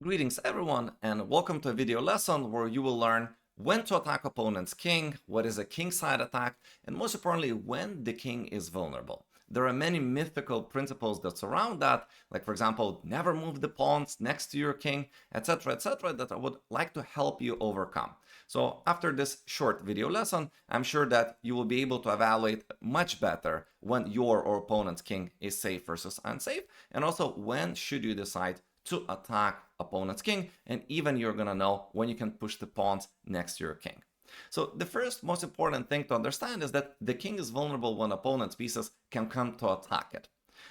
Greetings everyone, and welcome to a video lesson where you will learn when to attack opponent's king, what is a kingside attack, and most importantly, when the king is vulnerable. There are many mythical principles that surround that, like for example, never move the pawns next to your king, etc, that I would like to help you overcome. So after this short video lesson, I'm sure that you will be able to evaluate much better when your or opponent's king is safe versus unsafe, and also when should you decide to attack opponent's king, and even you're gonna know when you can push the pawns next to your king. So the first most important thing to understand is that the king is vulnerable when opponent's pieces can come to attack it.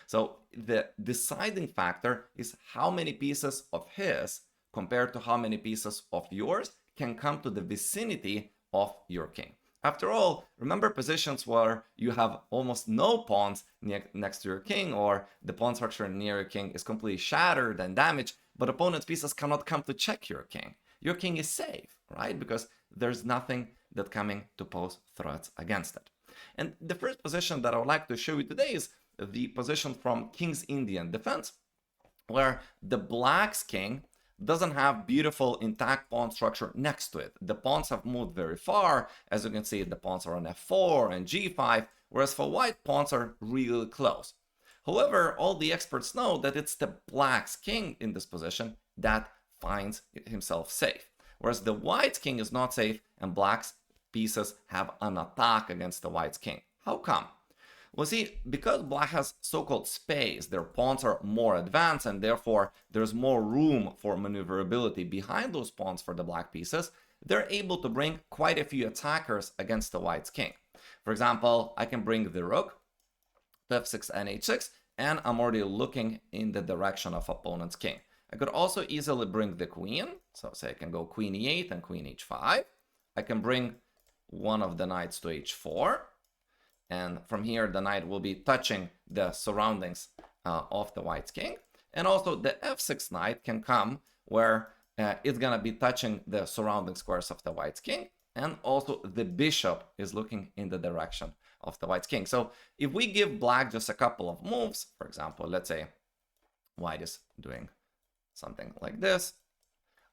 So the deciding factor is how many pieces of his compared to how many pieces of yours can come to the vicinity of your king. After all, remember positions where you have almost no pawns next to your king, or the pawn structure near your king is completely shattered and damaged, but opponent's pieces cannot come to check your king. Your king is safe, right? Because there's nothing that coming to pose threats against it. And the first position that I would like to show you today is the position from King's Indian defense, where the black's king doesn't have beautiful intact pawn structure next to it. The pawns have moved very far. As you can see, the pawns are on f4 and g5, whereas for white, pawns are really close. However, all the experts know that it's the black's king in this position that finds himself safe, whereas the white's king is not safe and black's pieces have an attack against the white's king. How come? Well, see, because black has so-called space, their pawns are more advanced, and therefore there's more room for maneuverability behind those pawns for the black pieces, they're able to bring quite a few attackers against the white's king. For example, I can bring the rook to f6 and h6, and I'm already looking in the direction of opponent's king. I could also easily bring the queen, so say I can go queen e8 and queen h5. I can bring one of the knights to h4. And from here, the knight will be touching the surroundings of the white's king. And also the f6 knight can come where it's going to be touching the surrounding squares of the white's king. And also the bishop is looking in the direction of the white's king. So if we give black just a couple of moves, for example, let's say white is doing something like this,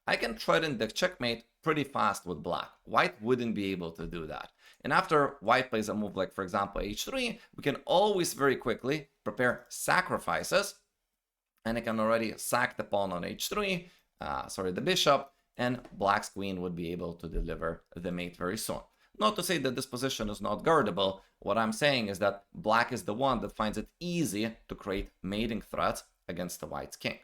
I can threaten the checkmate pretty fast with black. White wouldn't be able to do that. And after white plays a move like, for example, h3, we can always very quickly prepare sacrifices. And I can already sack the pawn on h3, the bishop, and black's queen would be able to deliver the mate very soon. Not to say that this position is not guardable. What I'm saying is that black is the one that finds it easy to create mating threats against the white's king.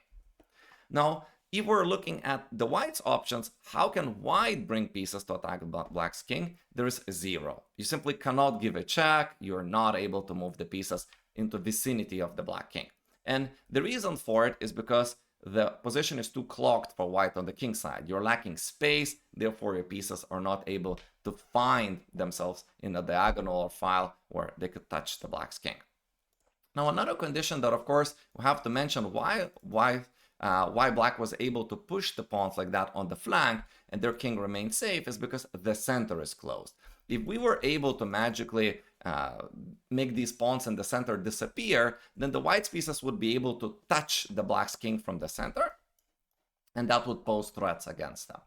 Now, if we're looking at the white's options, how can white bring pieces to attack black's king? There is 0. You simply cannot give a check. You're not able to move the pieces into vicinity of the black king. And the reason for it is because the position is too clogged for white on the king side. You're lacking space, therefore your pieces are not able to find themselves in a diagonal or file where they could touch the black's king. Now, another condition that, of course, we have to mention why black was able to push the pawns like that on the flank and their king remained safe is because the center is closed. If we were able to magically make these pawns in the center disappear, then the white's pieces would be able to touch the black's king from the center, and that would pose threats against them.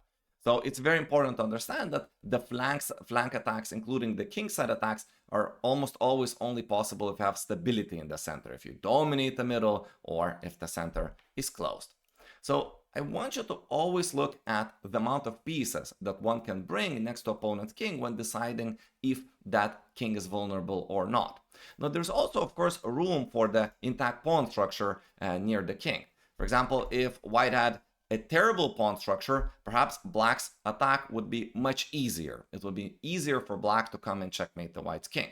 So it's very important to understand that the flank attacks, including the kingside attacks, are almost always only possible if you have stability in the center, if you dominate the middle, or if the center is closed. So I want you to always look at the amount of pieces that one can bring next to opponent's king when deciding if that king is vulnerable or not. Now, there's also, of course, room for the intact pawn structure near the king. For example, if white had a terrible pawn structure, perhaps black's attack would be much easier. It would be easier for black to come and checkmate the white's king.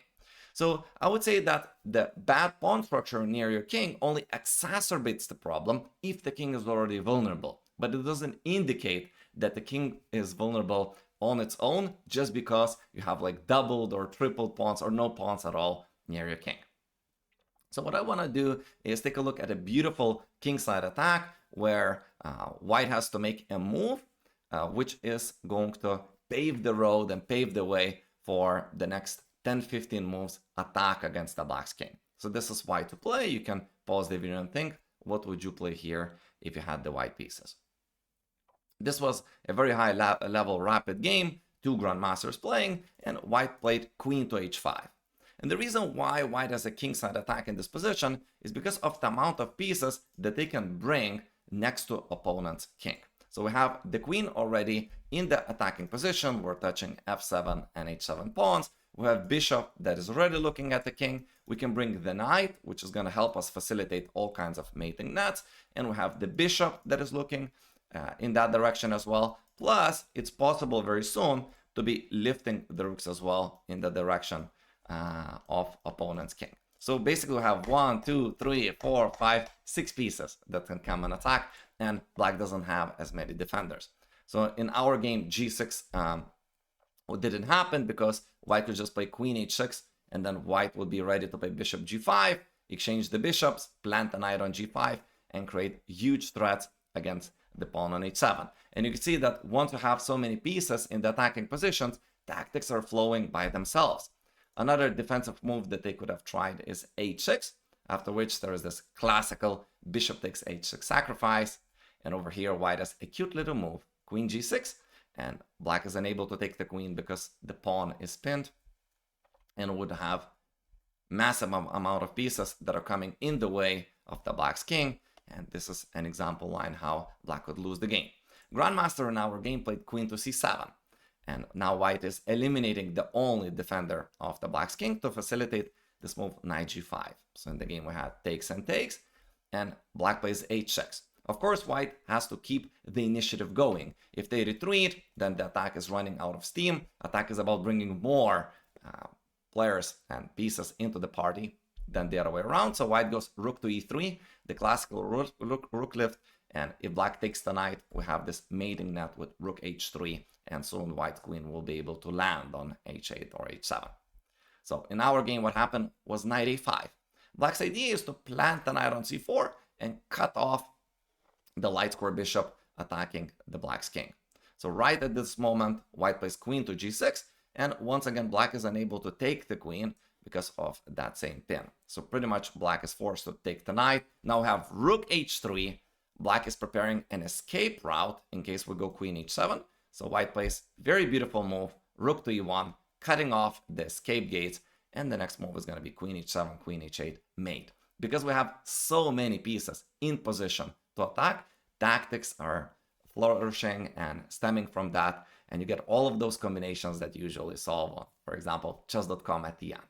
So I would say that the bad pawn structure near your king only exacerbates the problem if the king is already vulnerable. But it doesn't indicate that the king is vulnerable on its own just because you have like doubled or tripled pawns or no pawns at all near your king. So what I want to do is take a look at a beautiful kingside attack where white has to make a move, which is going to pave the road and pave the way for the next 10-15 moves attack against the black's king. So this is why to play. You can pause the video and think, what would you play here if you had the white pieces? This was a very high level rapid game, two grandmasters playing, and white played queen to h5. And the reason why white has a kingside attack in this position is because of the amount of pieces that they can bring next to opponent's king. So we have the queen already in the attacking position. We're touching f7 and h7 pawns. We have bishop that is already looking at the king. We can bring the knight, which is going to help us facilitate all kinds of mating nets. And we have the bishop that is looking in that direction as well. Plus, it's possible very soon to be lifting the rooks as well in the direction of opponent's king. So basically we have 1, 2, 3, 4, 5, 6 pieces that can come and attack, and black doesn't have as many defenders. So in our game, g6 didn't happen because white could just play queen h6, and then white would be ready to play bishop g5, exchange the bishops, plant the knight on g5, and create huge threats against the pawn on h7. And you can see that once you have so many pieces in the attacking positions, tactics are flowing by themselves. Another defensive move that they could have tried is h6, after which there is this classical bishop takes h6 sacrifice. And over here, white has a cute little move, queen g6, and black is unable to take the queen because the pawn is pinned and would have massive amount of pieces that are coming in the way of the black's king. And this is an example line how black could lose the game. Grandmaster in our game played queen to c7. And now white is eliminating the only defender of the black's king to facilitate this move knight g5. So in the game we had takes and takes, and black plays h6. Of course, white has to keep the initiative going. If they retreat, then the attack is running out of steam. Attack is about bringing more players and pieces into the party than the other way around. So white goes rook to e3, the classical rook lift. And if black takes the knight, we have this mating net with rook h3, and soon white queen will be able to land on h8 or h7. So in our game, what happened was knight a5. Black's idea is to plant the knight on c4 and cut off the light square bishop attacking the black's king. So right at this moment, white plays queen to g6, and once again, black is unable to take the queen because of that same pin. So pretty much black is forced to take the knight. Now we have rook h3. Black is preparing an escape route in case we go queen h7. So white plays very beautiful move, rook to e1, cutting off the escape gates, and the next move is going to be queen h7, queen h8, mate. Because we have so many pieces in position to attack, tactics are flourishing and stemming from that, and you get all of those combinations that you usually solve on, for example, chess.com at the end.